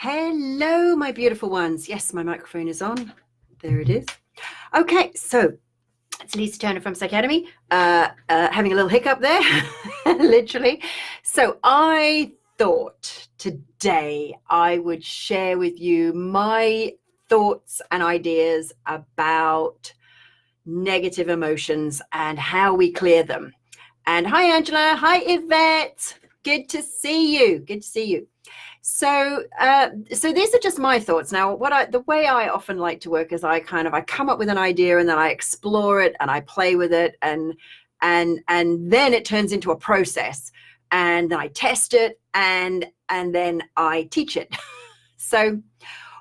Hello, my beautiful ones. Yes, my microphone is on. There it is. Okay, so it's Lisa Turner from Psycademy, having a little hiccup there, literally. So I thought today I would share with you my thoughts and ideas about negative emotions and how we clear them. And hi, Angela. Hi, Yvette. Good to see you. Good to see you. So these are just my thoughts. Now, the way I often like to work is I come up with an idea and then I explore it and I play with it and then it turns into a process and then I test it and then I teach it. So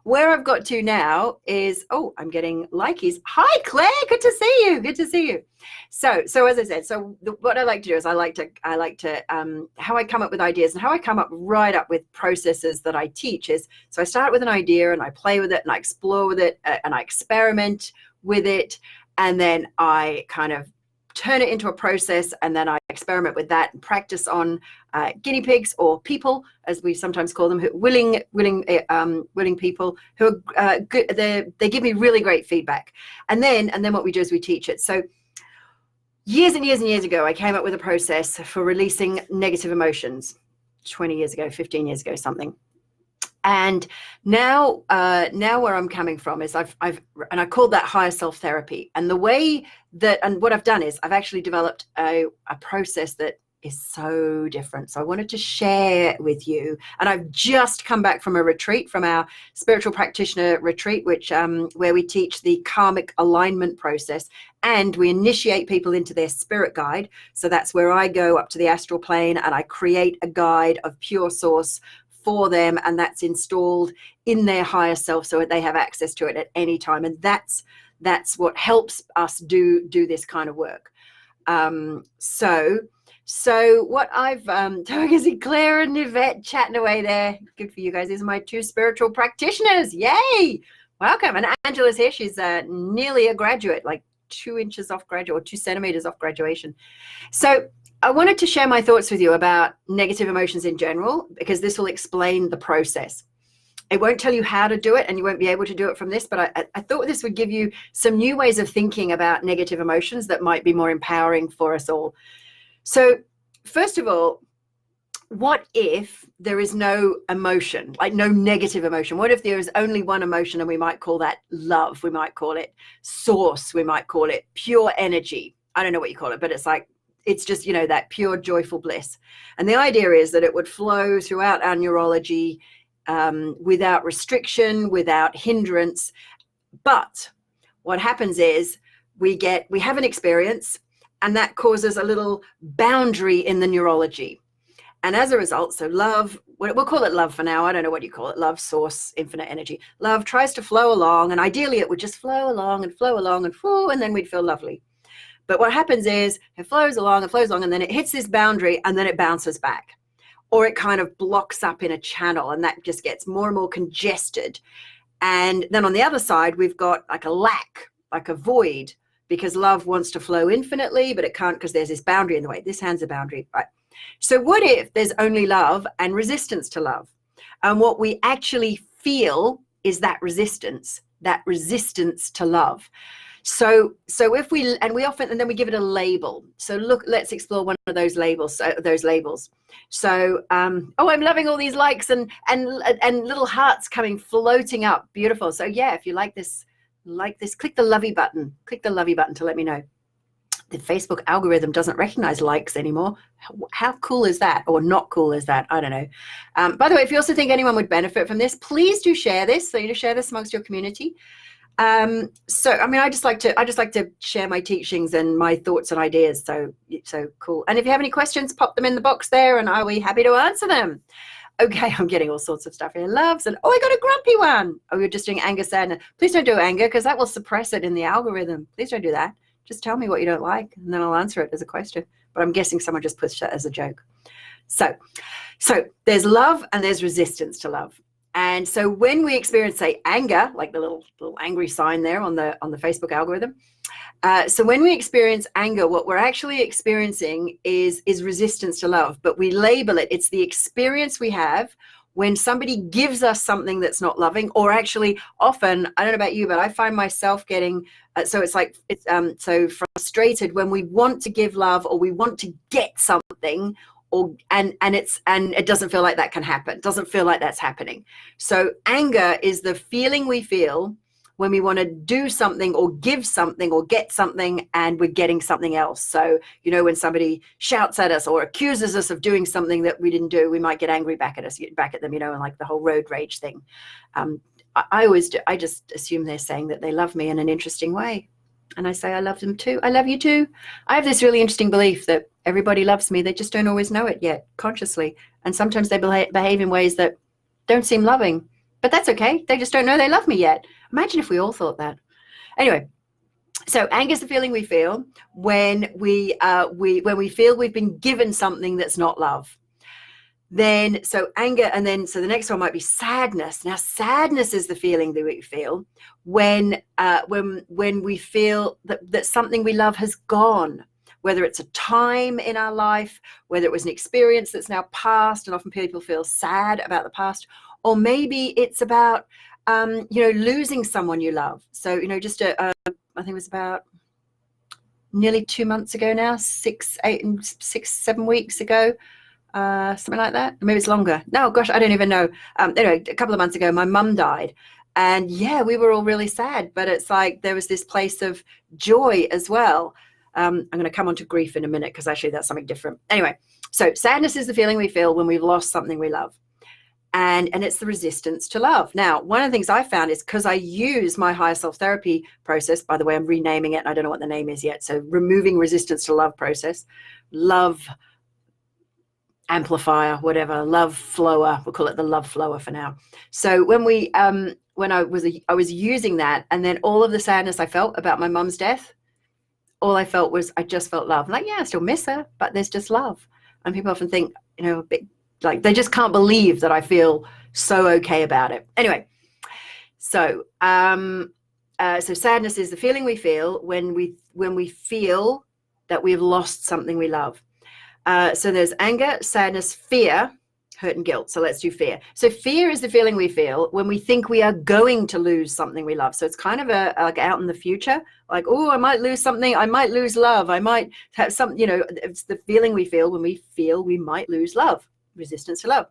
where I've got to now is, I'm getting likeys. Hi, Claire. Good to see you. Good to see you. So as I said, what I like to do is I like to how I come up with ideas and how I come up right up with processes that I teach is, so I start with an idea and I play with it and I explore with it and I experiment with it. And then I kind of turn it into a process and then I experiment with that and practice on guinea pigs or people, as we sometimes call them, willing people who are good. They give me really great feedback. And then what we do is we teach it. So years and years and years ago, I came up with a process for releasing negative emotions, 20 years ago, 15 years ago, something. And now where I'm coming from is I called that higher self therapy. And the way that, and what I've done is I've actually developed a process that is so different. So I wanted to share with you. And I've just come back from a retreat, from our spiritual practitioner retreat, which where we teach the karmic alignment process and we initiate people into their spirit guide. So that's where I go up to the astral plane and I create a guide of pure source for them, and that's installed in their higher self so that they have access to it at any time. And that's what helps us do this kind of work. So what I've I see Claire and Yvette chatting away there. Good for you guys. These are my two spiritual practitioners. Yay! Welcome. And Angela's here. She's nearly a graduate, like 2 inches off graduate, or 2 centimeters off graduation. So I wanted to share my thoughts with you about negative emotions in general, because this will explain the process. It won't tell you how to do it, and you won't be able to do it from this, but I thought this would give you some new ways of thinking about negative emotions that might be more empowering for us all. So first of all, what if there is no emotion, like no negative emotion? What if there is only one emotion, and we might call that love? We might call it source. We might call it pure energy. I don't know what you call it, but it's just, that pure joyful bliss. And the idea is that it would flow throughout our neurology without restriction, without hindrance. But what happens is we have an experience, and that causes a little boundary in the neurology. And as a result, so love, we'll call it love for now. I don't know what you call it. Love, source, infinite energy. Love tries to flow along, and ideally it would just flow along and then we'd feel lovely. But what happens is it flows along, and then it hits this boundary, and then it bounces back. Or it kind of blocks up in a channel, and that just gets more and more congested. And then on the other side, we've got like a lack, like a void, because love wants to flow infinitely, but it can't because there's this boundary in the way. This hand's a boundary, right? So what if there's only love and resistance to love? And what we actually feel is that resistance to love. So if we often, and then we give it a label. So let's explore one of those labels. So I'm loving all these likes and little hearts floating up. Beautiful. So yeah, if you like this, click the lovey button. Click the lovey button to let me know. The Facebook algorithm doesn't recognize likes anymore. How cool is that? Or not cool is that? I don't know. By the way, if you also think anyone would benefit from this, please do share this. So share this amongst your community. I just like to share my teachings and my thoughts and ideas. So cool. And if you have any questions, pop them in the box there and I'll be happy to answer them. Okay, I'm getting all sorts of stuff here. Loves, and I got a grumpy one. You're just doing anger, sadness. Please don't do anger, because that will suppress it in the algorithm. Please don't do that. Just tell me what you don't like and then I'll answer it as a question. But I'm guessing someone just pushed that as a joke. So there's love and there's resistance to love. And so when we experience, say, anger, like the little angry sign there on the Facebook algorithm. So when we experience anger, what we're actually experiencing is resistance to love, but we label it. It's the experience we have when somebody gives us something that's not loving, or actually often, I don't know about you, but I find myself getting, so it's like, it's so frustrated when we want to give love or we want to get something, or and it doesn't feel like that can happen. It doesn't feel like that's happening. So anger is the feeling we feel when we want to do something or give something or get something and we're getting something else. So, you know, when somebody shouts at us or accuses us of doing something that we didn't do, we might get angry back at them, you know, and like the whole road rage thing. I always do. I just assume they're saying that they love me in an interesting way. And I say, I love them too. I love you too. I have this really interesting belief that everybody loves me. They just don't always know it yet consciously. And sometimes they behave in ways that don't seem loving, but that's okay. They just don't know they love me yet. Imagine if we all thought that. Anyway, so anger is the feeling we feel when we feel we've been given something that's not love. Then, so anger, and then, so the next one might be sadness. Now, sadness is the feeling that we feel when we feel that something we love has gone, whether it's a time in our life, whether it was an experience that's now past, and often people feel sad about the past, or maybe it's about, losing someone you love. So, you know, just I think it was about nearly 2 months ago now, 7 weeks ago, something like that. Maybe it's longer. No, gosh, I don't even know. Anyway, a couple of months ago, my mum died. And yeah, we were all really sad, but it's like there was this place of joy as well. I'm going to come on to grief in a minute because actually that's something different. Anyway, so sadness is the feeling we feel when we've lost something we love. And it's the resistance to love. Now, one of the things I found is because I use my higher self therapy process, by the way, I'm renaming it, and I don't know what the name is yet. So removing resistance to love process, love amplifier, whatever, love flower, we'll call it the love flower for now. So when I was using that, and then all of the sadness I felt about my mum's death, all I felt was, I just felt love. I'm like, yeah, I still miss her, but there's just love. And people often think, you know, a bit like they just can't believe that I feel so okay about it. Anyway, so so sadness is the feeling we feel when we feel that we've lost something we love. So there's anger, sadness, fear, hurt, and guilt. So let's do fear. So fear is the feeling we feel when we think we are going to lose something we love. So it's kind of like out in the future, like, oh, I might lose something. I might lose love. I might have some, you know, it's the feeling we feel when we feel we might lose love. Resistance to love.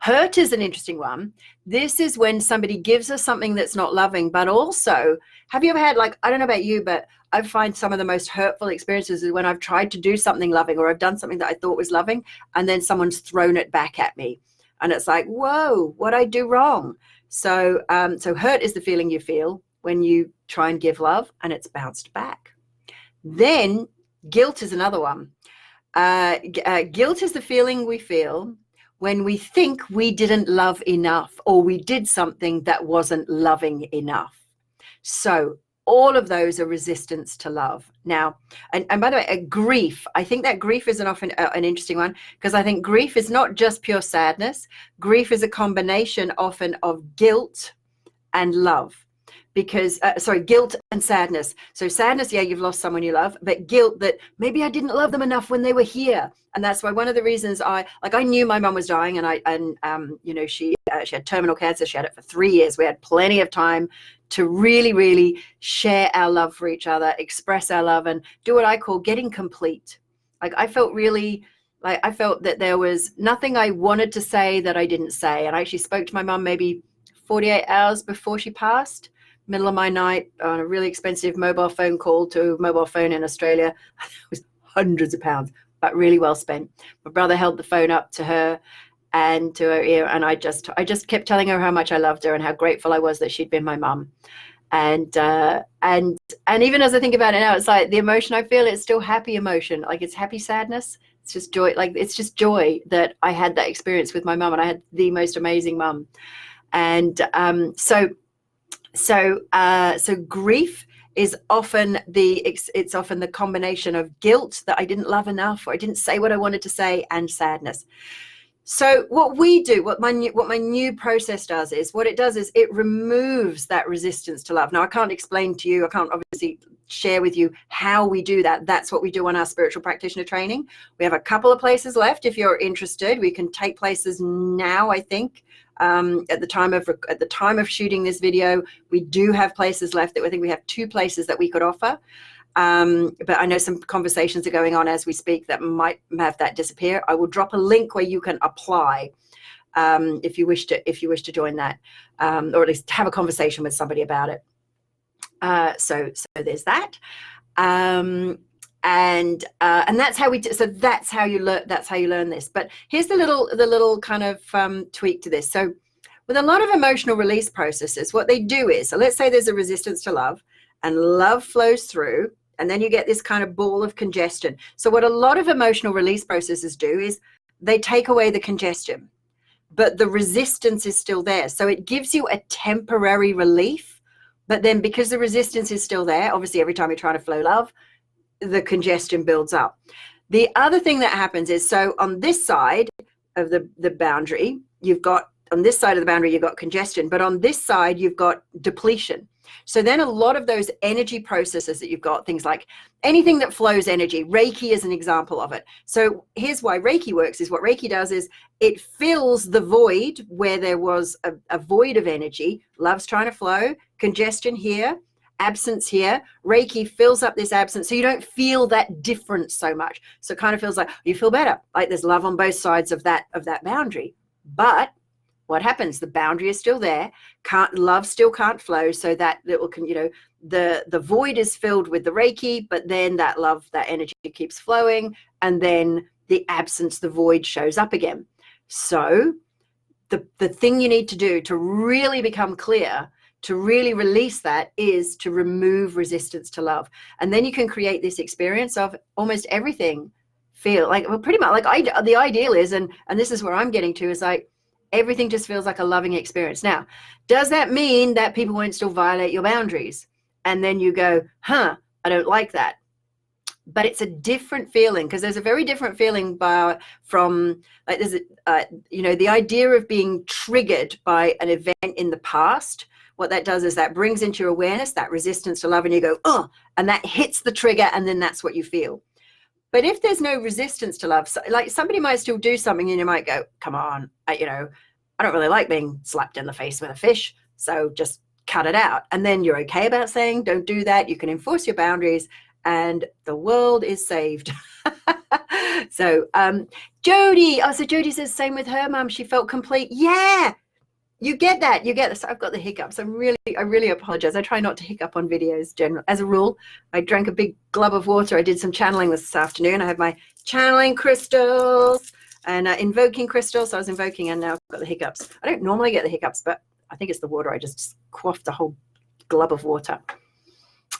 Hurt is an interesting one. This is when somebody gives us something that's not loving, but also, have you ever had, like, I don't know about you, but I find some of the most hurtful experiences is when I've tried to do something loving, or I've done something that I thought was loving, and then someone's thrown it back at me. And it's like, whoa, what'd I do wrong? So, so hurt is the feeling you feel when you try and give love and it's bounced back. Then guilt is another one. Guilt is the feeling we feel when we think we didn't love enough, or we did something that wasn't loving enough. So all of those are resistance to love. Now, and by the way, grief, I think that grief is often an interesting one, because I think grief is not just pure sadness. Grief is a combination often of guilt and love. Because, guilt and sadness. So sadness, yeah, you've lost someone you love, but guilt that maybe I didn't love them enough when they were here. And that's why one of the reasons I knew my mum was dying, and she had terminal cancer. She had it for 3 years. We had plenty of time to really, really share our love for each other, express our love, and do what I call getting complete. Like I felt that there was nothing I wanted to say that I didn't say. And I actually spoke to my mum maybe 48 hours before she passed. Middle of my night on a really expensive mobile phone call to a mobile phone in Australia. It was hundreds of pounds, but really well spent. My brother held the phone up to her and to her ear, and I just kept telling her how much I loved her and how grateful I was that she'd been my mum. And even as I think about it now, it's like the emotion I feel, it's still happy emotion. Like it's happy sadness. It's just joy. Like it's just joy that I had that experience with my mum, and I had the most amazing mum. And so grief is often it's often the combination of guilt that I didn't love enough, or I didn't say what I wanted to say, and sadness. So what we do, what my new process does is, what it does is it removes that resistance to love. Now I can't explain to you, I can't obviously share with you how we do that. That's what we do on our spiritual practitioner training. We have a couple of places left. If you're interested, we can take places now, I think. At the time of shooting this video, we do have places left. That I think we have 2 places that we could offer. But I know some conversations are going on as we speak that might have that disappear. I will drop a link where you can apply if you wish to join that, or at least have a conversation with somebody about it. So there's that. And that's how we do. So that's how you learn this. But here's the little kind of tweak to this. So with a lot of emotional release processes, what they do is, so let's say there's a resistance to love, and love flows through, and then you get this kind of ball of congestion. So what a lot of emotional release processes do is they take away the congestion, but the resistance is still there. So it gives you a temporary relief, but then because the resistance is still there, obviously every time you're trying to flow love, the congestion builds up. The other thing that happens is, so on this side of the boundary, you've got congestion, but on this side, you've got depletion. So then a lot of those energy processes that you've got, things like anything that flows energy, Reiki is an example of it. So here's why Reiki works, is what Reiki does is it fills the void where there was a void of energy. Love's trying to flow, congestion here, absence here. Reiki fills up this absence so you don't feel that difference so much. So it kind of feels like you feel better, like there's love on both sides of that boundary. But what happens? The boundary is still there. Love still can't flow. So that little, the void is filled with the Reiki, but then that love, that energy keeps flowing, and then the absence, the void shows up again. So the thing you need to do to really become clear, to really release that, is to remove resistance to love. And then you can create this experience of almost everything feel like, well, pretty much like the ideal is, and this is where I'm getting to, is like, everything just feels like a loving experience. Now, does that mean that people won't still violate your boundaries? And then you go, I don't like that. But it's a different feeling, because there's a very different feeling from like there's the idea of being triggered by an event in the past. What that does is that brings into your awareness that resistance to love, and you go, and that hits the trigger, and then that's what you feel. But if there's no resistance to love, so like somebody might still do something and you might go, come on, I don't really like being slapped in the face with a fish, so just cut it out. And then you're okay about saying, don't do that. You can enforce your boundaries and the world is saved. So Jody, so Jody says same with her mum. She felt complete. Yeah, you get that. You get this. I've got the hiccups. I really apologize. I try not to hiccup on videos as a rule. I drank a big glub of water. I did some channeling this afternoon. I have my channeling crystals and invoking crystals. So I was invoking, and now I've got the hiccups. I don't normally get the hiccups, but I think it's the water. I just quaffed a whole glub of water.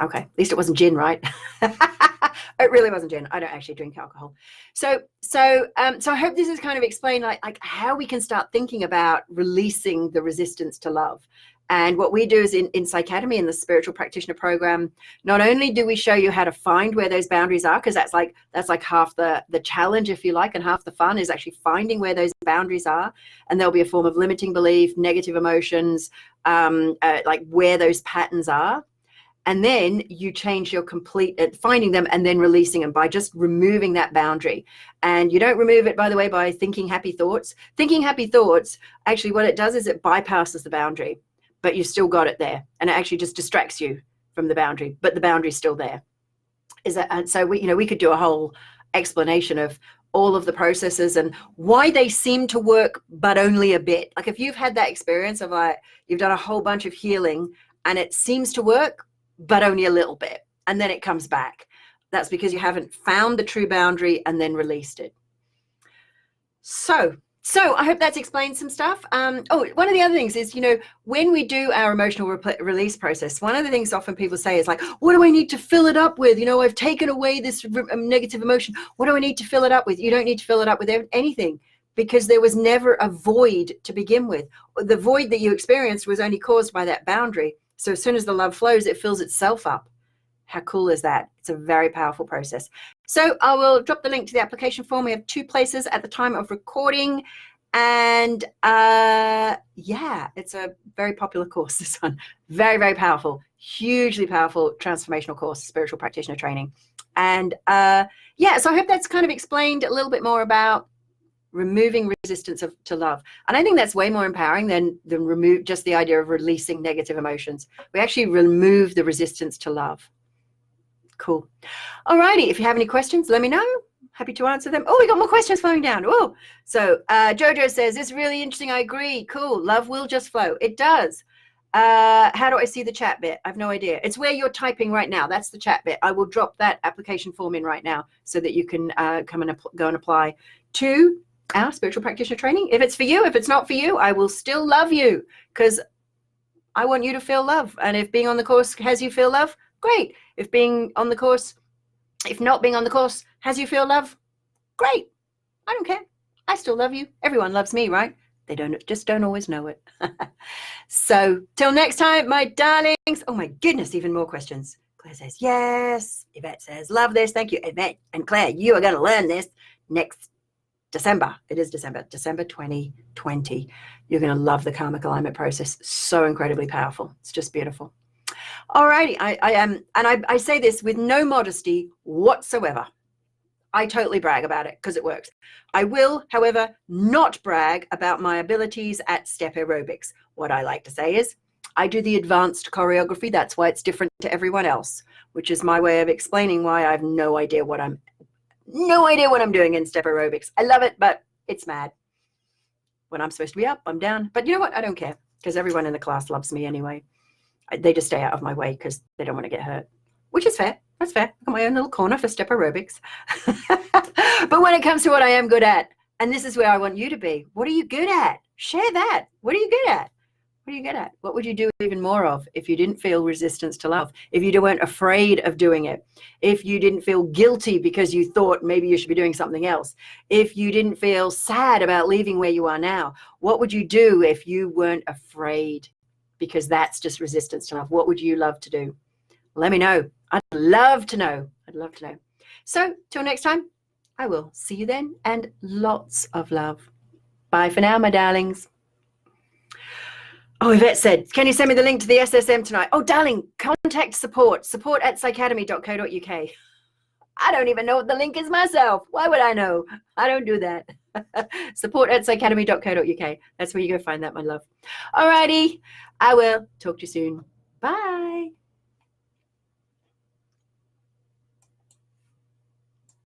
Okay, at least it wasn't gin, right? It really wasn't gin. I don't actually drink alcohol. So I hope this has kind of explained like how we can start thinking about releasing the resistance to love. And what we do is in Psycademy, in the spiritual practitioner program, not only do we show you how to find where those boundaries are, because that's like half the challenge, if you like, and half the fun is actually finding where those boundaries are. And there'll be a form of limiting belief, negative emotions, like where those patterns are. And then you change your complete at finding them and then releasing them by just removing that boundary. And you don't remove it, by the way, by thinking happy thoughts. Thinking happy thoughts, actually what it does is it bypasses the boundary, but you've still got it there. And it actually just distracts you from the boundary, but the boundary's still there. And so we could do a whole explanation of all of the processes and why they seem to work, but only a bit. Like if you've had that experience of like, you've done a whole bunch of healing and it seems to work, but only a little bit, and then it comes back. That's because you haven't found the true boundary and then released it. So I hope that's explained some stuff. One of the other things is, when we do our emotional release process, one of the things often people say is like, what do I need to fill it up with? I've taken away this negative emotion. What do I need to fill it up with? You don't need to fill it up with anything, because there was never a void to begin with. The void that you experienced was only caused by that boundary. So as soon as the love flows, it fills itself up. How cool is that? It's a very powerful process. So I will drop the link to the application form. We have 2 places at the time of recording. And yeah, it's a very popular course, this one. Very, very powerful, hugely powerful transformational course, spiritual practitioner training. And yeah, so I hope that's kind of explained a little bit more about removing resistance to love. And I think that's way more empowering than remove just the idea of releasing negative emotions. We actually remove the resistance to love. Cool. All righty. If you have any questions, let me know. Happy to answer them. Oh, we got more questions flowing down. Oh, so Jojo says, it's really interesting. I agree. Cool. Love will just flow. It does. How do I see the chat bit? I have no idea. It's where you're typing right now. That's the chat bit. I will drop that application form in right now so that you can come and go and apply to our spiritual practitioner training. If it's for you, if it's not for you, I will still love you because I want you to feel love. And if being on the course has you feel love, great. If being on the course, if not being on the course has you feel love, great. I don't care. I still love you. Everyone loves me, right? They just don't always know it. So till next time, my darlings. Oh my goodness, even more questions. Claire says, yes. Yvette says, love this. Thank you, Yvette. And Claire, you are going to learn this next December. It is December 2020. You're going to love the karmic alignment process. So incredibly powerful. It's just beautiful. All righty. I am, and I say this with no modesty whatsoever. I totally brag about it because it works. I will, however, not brag about my abilities at step aerobics. What I like to say is I do the advanced choreography. That's why it's different to everyone else, which is my way of explaining why I have no idea what I'm doing in step aerobics. I love it, but it's mad. When I'm supposed to be up, I'm down. But you know what? I don't care because everyone in the class loves me anyway. They just stay out of my way because they don't want to get hurt, which is fair. That's fair. I've got my own little corner for step aerobics. But when it comes to what I am good at, and this is where I want you to be, what are you good at? Share that. What are you good at? What are you good at? What would you do even more of if you didn't feel resistance to love? If you weren't afraid of doing it? If you didn't feel guilty because you thought maybe you should be doing something else? If you didn't feel sad about leaving where you are now? What would you do if you weren't afraid? Because that's just resistance to love. What would you love to do? Let me know. I'd love to know. I'd love to know. So till next time, I will see you then, and lots of love. Bye for now, my darlings. Oh, Yvette said, can you send me the link to the SSM tonight? Oh, darling, contact support at psycademy.co.uk. I don't even know what the link is myself. Why would I know? I don't do that. Support at psycademy.co.uk. That's where you go find that, my love. All righty. I will talk to you soon. Bye.